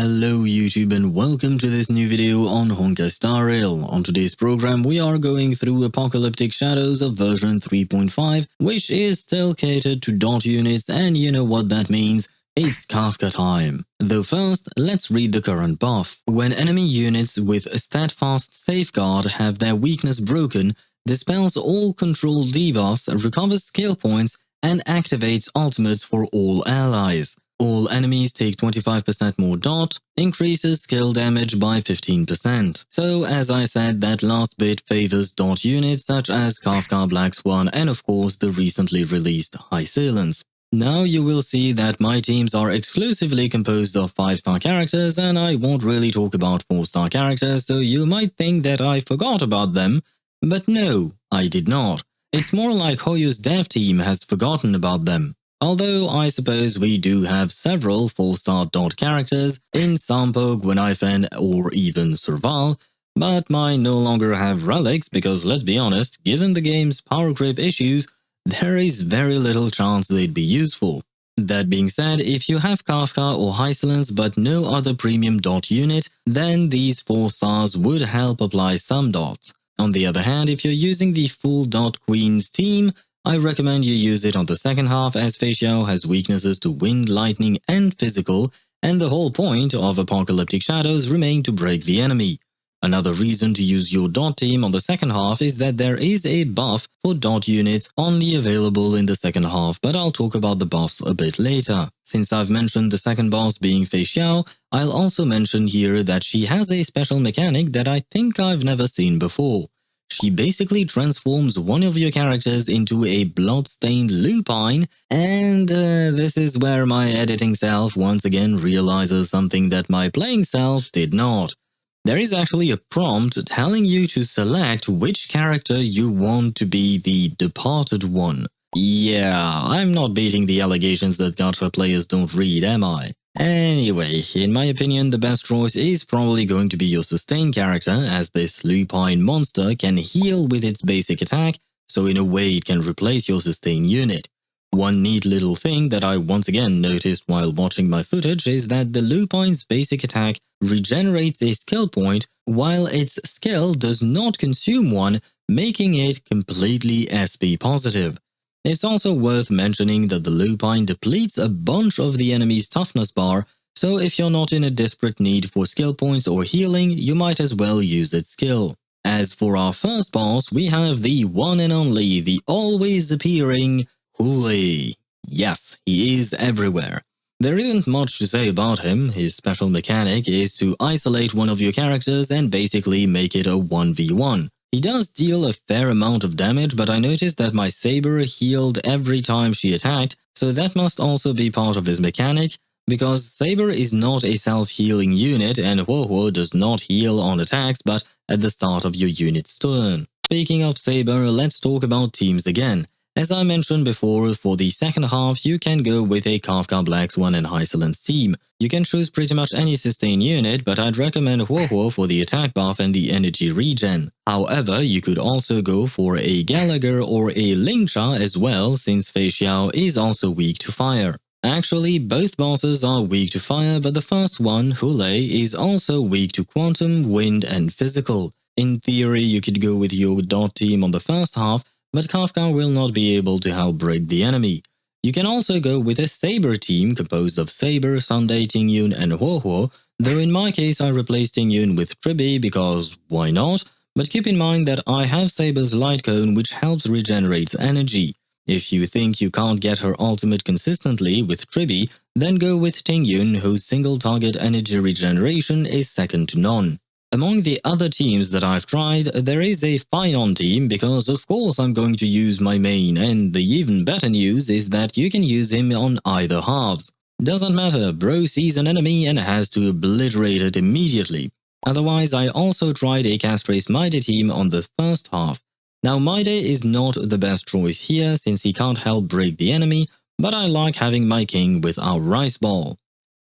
Hello YouTube and welcome to this new video on Honkai Star Rail. On today's program we are going through Apocalyptic Shadows of version 3.5, which is still catered to dot units, and you know what that means. It's Kafka time. Though first, let's read the current buff. When enemy units with Steadfast Safeguard have their weakness broken, dispels all control debuffs, recovers skill points, and activates ultimates for all allies. All enemies take 25% more dot, increases skill damage by 15%. So as I said, that last bit favors dot units such as Kafka, Black Swan, and of course the recently released Hysilens. Now you will see that my teams are exclusively composed of 5-star characters, and I won't really talk about 4-star characters, so you might think that I forgot about them, but no, I did not. It's more like HoYo's dev team has forgotten about them. Although I suppose we do have several 4-star dot characters in Sampo, Gwenaifen, or even Serval, but mine no longer have relics because, let's be honest, given the game's power creep issues, there is very little chance they'd be useful. That being said, if you have Kafka or Hysilens but no other premium dot unit, then these 4 stars would help apply some dots. On the other hand, if you're using the full dot queens team, I recommend you use it on the second half, as Phainon has weaknesses to wind, lightning, and physical, and the whole point of Apocalyptic Shadows remain to break the enemy. Another reason to use your dot team on the second half is that there is a buff for dot units only available in the second half, but I'll talk about the buffs a bit later. Since I've mentioned the second boss being Phainon, I'll also mention here that she has a special mechanic that I think I've never seen before. She basically transforms one of your characters into a blood-stained lupine, and this is where my editing self once again realizes something that my playing self did not. There is actually a prompt telling you to select which character you want to be the departed one. Yeah, I'm not beating the allegations that gacha players don't read, am I? Anyway, in my opinion, the best choice is probably going to be your sustain character, as this lupine monster can heal with its basic attack, so in a way it can replace your sustain unit. One neat little thing that I once again noticed while watching my footage is that the lupine's basic attack regenerates a skill point, while its skill does not consume one, making it completely SP positive. It's also worth mentioning that the lupine depletes a bunch of the enemy's toughness bar, so if you're not in a desperate need for skill points or healing, you might as well use its skill. As for our first boss, we have the one and only, the always appearing Huohuo. Yes, he is everywhere. There isn't much to say about him. His special mechanic is to isolate one of your characters and basically make it a 1v1. He does deal a fair amount of damage, but I noticed that my saber healed every time she attacked, so that must also be part of his mechanic, because saber is not a self-healing unit and Huohuo does not heal on attacks but at the start of your unit's turn. Speaking of saber, let's talk about teams again. As I mentioned before, for the second half you can go with a Kafka, Black Swan, and Hysilens team. You can choose pretty much any sustain unit, but I'd recommend Huohuo for the attack buff and the energy regen. However, you could also go for a Gallagher or a Lingcha as well, since Phainon is also weak to fire. Actually, both bosses are weak to fire, but the first one, Huohuo, is also weak to quantum, wind, and physical. In theory, you could go with your dot team on the first half, but Kafka will not be able to help break the enemy. You can also go with a Saber team composed of Saber, Sunday, Tingyun, and Huohuo, though in my case I replaced Tingyun with Tribi because why not? But keep in mind that I have Saber's Light Cone, which helps regenerate energy. If you think you can't get her ultimate consistently with Tribi, then go with Tingyun, whose single target energy regeneration is second to none. Among the other teams that I've tried, there is a Phainon team because of course I'm going to use my main, and the even better news is that you can use him on either halves. Doesn't matter, bro sees an enemy and has to obliterate it immediately. Otherwise, I also tried a Castrace Maide team on the first half. Now Maide is not the best choice here since he can't help break the enemy, but I like having my king with our Rice Ball.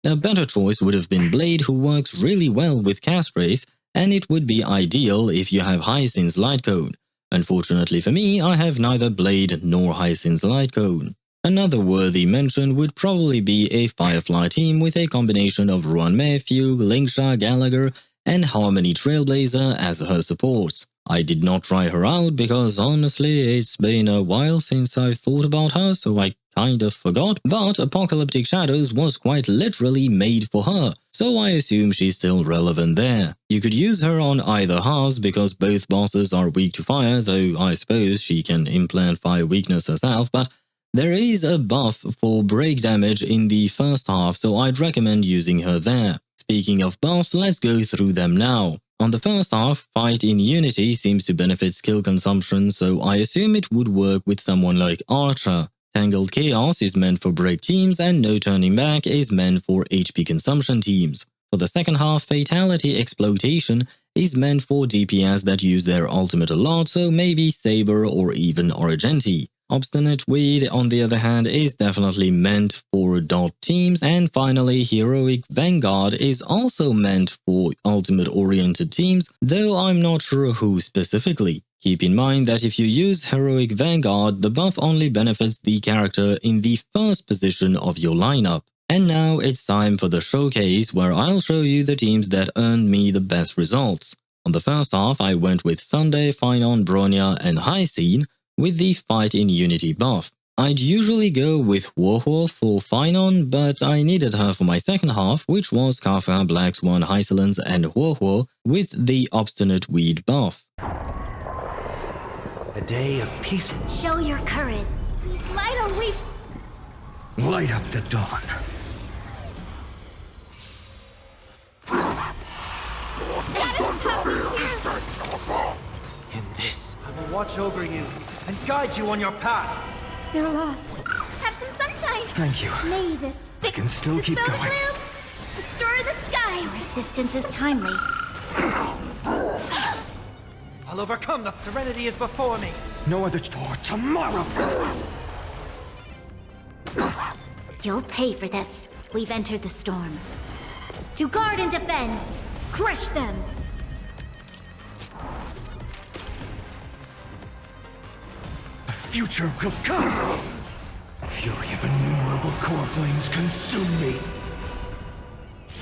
A better choice would have been Blade, who works really well with Castrace, and it would be ideal if you have Hyacine's Light Cone. Unfortunately for me, I have neither Blade nor Hyacine's Light Cone. Another worthy mention would probably be a Firefly team with a combination of Ruanmei, Fugue, Lingsha, Gallagher, and Harmony Trailblazer as her supports. I did not try her out because honestly it's been a while since I've thought about her, so I kind of forgot, but Apocalyptic Shadows was quite literally made for her, so I assume she's still relevant there. You could use her on either halves because both bosses are weak to fire, though I suppose she can implant fire weakness herself, but there is a buff for break damage in the first half, so I'd recommend using her there. Speaking of buffs, let's go through them now. On the first half, Fight in Unity seems to benefit skill consumption, so I assume it would work with someone like Archer. Tangled Chaos is meant for break teams, and No Turning Back is meant for HP consumption teams. For the second half, Fatality Exploitation is meant for DPS that use their ultimate a lot, so maybe Saber or even Argenti. Obstinate Weed, on the other hand, is definitely meant for dot teams, and finally Heroic Vanguard is also meant for ultimate-oriented teams, though I'm not sure who specifically. Keep in mind that if you use Heroic Vanguard, the buff only benefits the character in the first position of your lineup. And now it's time for the showcase, where I'll show you the teams that earned me the best results. On the first half, I went with Sunday, Phainon, Bronya, and Hyacine, with the Fight in Unity buff. I'd usually go with Huohuo for Phainon, but I needed her for my second half, which was Kafka, Black Swan, Hysilens, and Huohuo with the Obstinate Weed buff. A day of peace. Show your courage. Please light a way. Light up the dawn. In this, I will watch over you and guide you on your path. They're lost. Have some sunshine. Thank you. May this I can still keep dispel going. the gloom, restore the skies. Resistance is timely. I'll overcome. The serenity is before me. No other for tomorrow. You'll pay for this. We've entered the storm. To guard and defend. Crush them. A future will come. Fury of innumerable core flames consume me.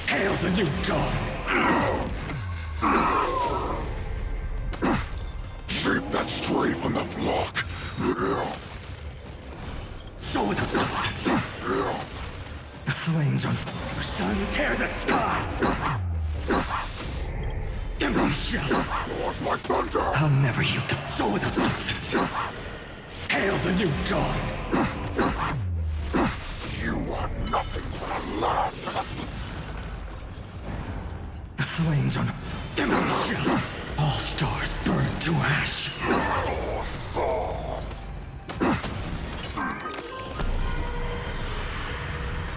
Hail the new dawn. Sheep that stray from the flock. So without substance. The flames on your sun tear the sky. Empty shell. Lost my thunder. I'll never yield to so without substance. Hail the new dawn. You are nothing but a last. The flames on empty shell. All stars burn to ash.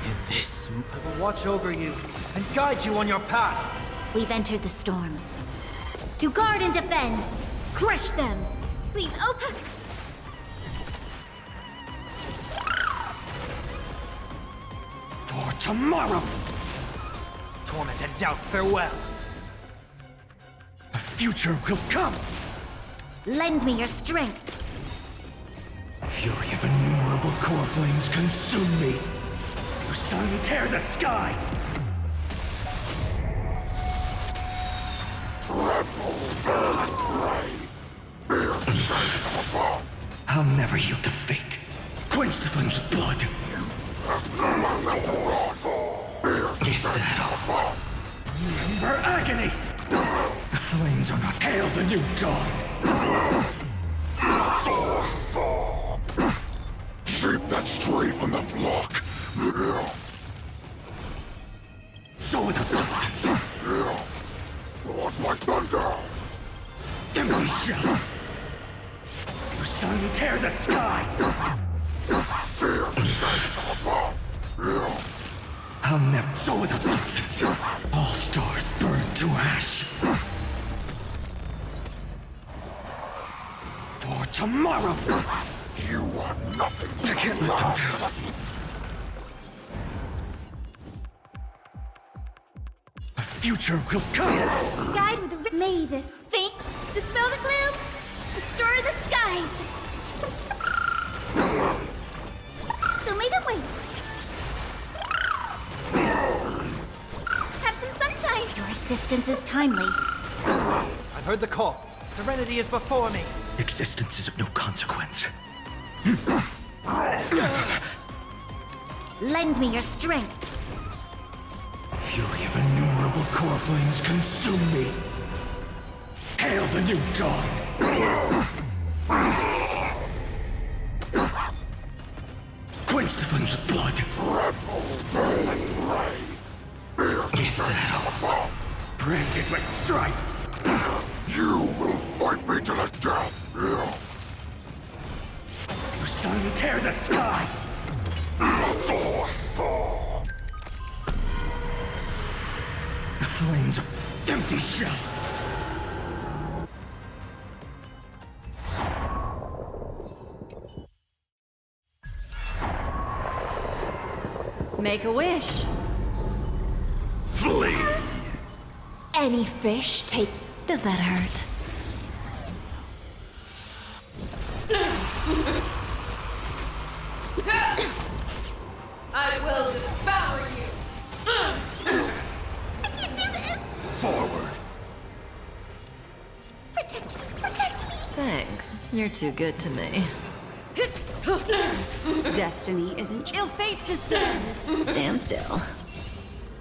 In this, I will watch over you and guide you on your path. We've entered the storm. To guard and defend. Crush them. Please open. For tomorrow. Torment and doubt, farewell. A future will come. Lend me your strength. Fury of innumerable core flames consume me. Your sun tear the sky. I'll never yield to fate. Quench the flames with blood. Is that all? Remember agony. The flames are not. Hail the new dawn. Sheep that stray from the flock. So without substance. Lost my thunder. Empty shell. Your sun tear the sky. I'll never. So without substance. All stars burn to ash. For tomorrow. You are nothing. I can't let them down. A future will come. Guide with the may this fate dispel the gloom, restore the skies. So may the wait. Have some sunshine. Your assistance is timely. I've heard the call. Serenity is before me. Existence is of no consequence. Lend me your strength. Fury of innumerable core flames consume me. Hail the new dawn! Quench the flames with blood. Is that all? Branded with strife. You will fight me to the death! You sun tear the sky! The flames of empty shell! Make a wish. Flee! Any fish take... Does that hurt? I will devour you! I can't do this! Forward! Protect me! Thanks. You're too good to me. Destiny isn't ill fate descends. Stand still.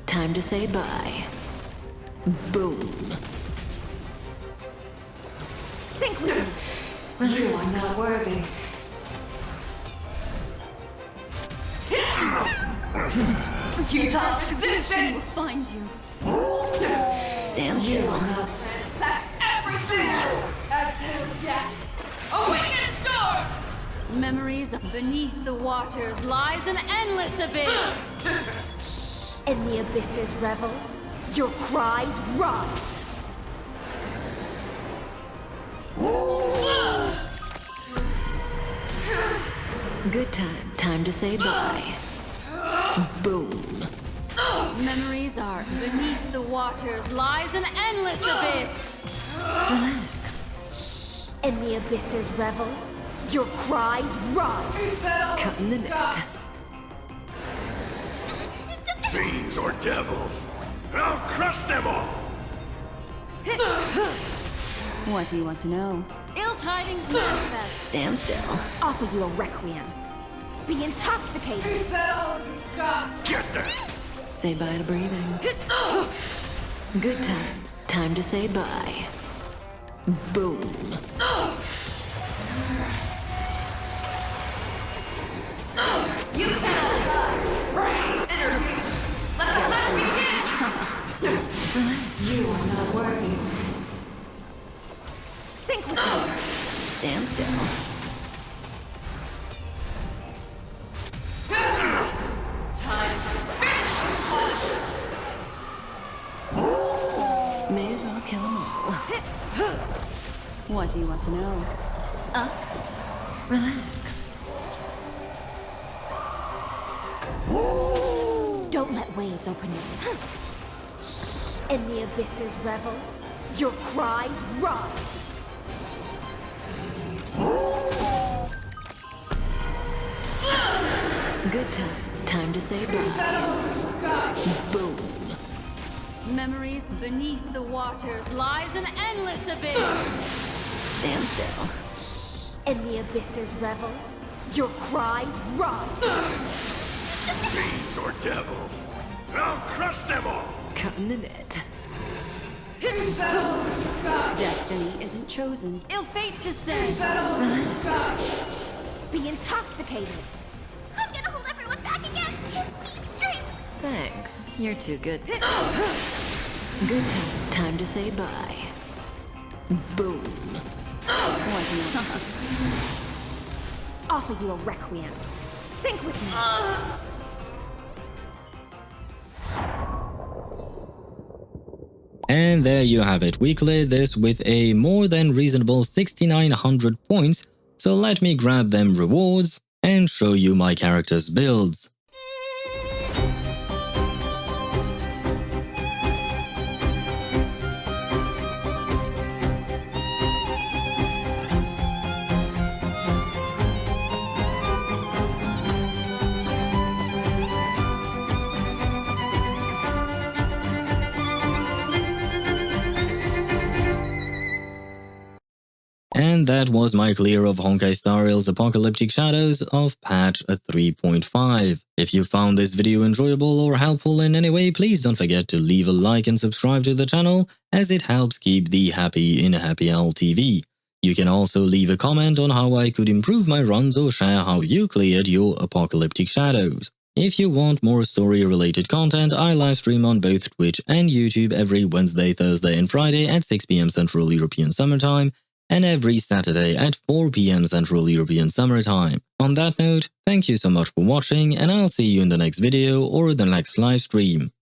Time to say bye. Boom. Sink with me! You are not worthy. Futile existence! Find you. Stand You still. are not ransacked everything! Exhale death! Awaken storm! Memories of beneath the waters lies an endless abyss. In the abyss's revels, your cries rise! Good time. Time to say bye. Boom. Memories are beneath the waters lies an endless abyss. Relax. In the abyss's revels, your cries rise! Cutting the net. Fiends or devils! I'll crush them all! What do you want to know? Ill tidings manifest. Stand still. Offer you a requiem. Be intoxicated! Get them! Say bye to breathing. Good times. Time to say bye. Boom. You cannot die! Intervene! Let the hunt begin! You are not worthy. Sink with me! Stand still. Time to finish! May as well kill them all. What do you want to know? Relax. Don't let waves open you. In the abyss's revels, your cries rise! Good times. Time to say bye. Boom. Memories beneath the waters lies an endless abyss. Stand still. In the abyss's revels, your cries rise! Fiends or devils! I'll crush them all! Cutting the net. Destiny isn't chosen. Ill fate descends. Be intoxicated! I'm gonna hold everyone back again! Give me strength! Thanks. You're too good. Good time. Time to say bye. Boom. What do you Offer you a requiem. Sink with me! And there you have it. We cleared this with a more than reasonable 6900 points, so let me grab them rewards and show you my character's builds. And that was my clear of Honkai Star Rail's Apocalyptic Shadows of patch 3.5. If you found this video enjoyable or helpful in any way, please don't forget to leave a like and subscribe to the channel, as it helps keep the happy in Happy Owl TV. You can also leave a comment on how I could improve my runs or share how you cleared your Apocalyptic Shadows. If you want more story-related content, I livestream on both Twitch and YouTube every Wednesday, Thursday and Friday at 6 PM Central European Summer Time, and every Saturday at 4 PM Central European Summer Time. On that note, thank you so much for watching, and I'll see you in the next video or the next livestream.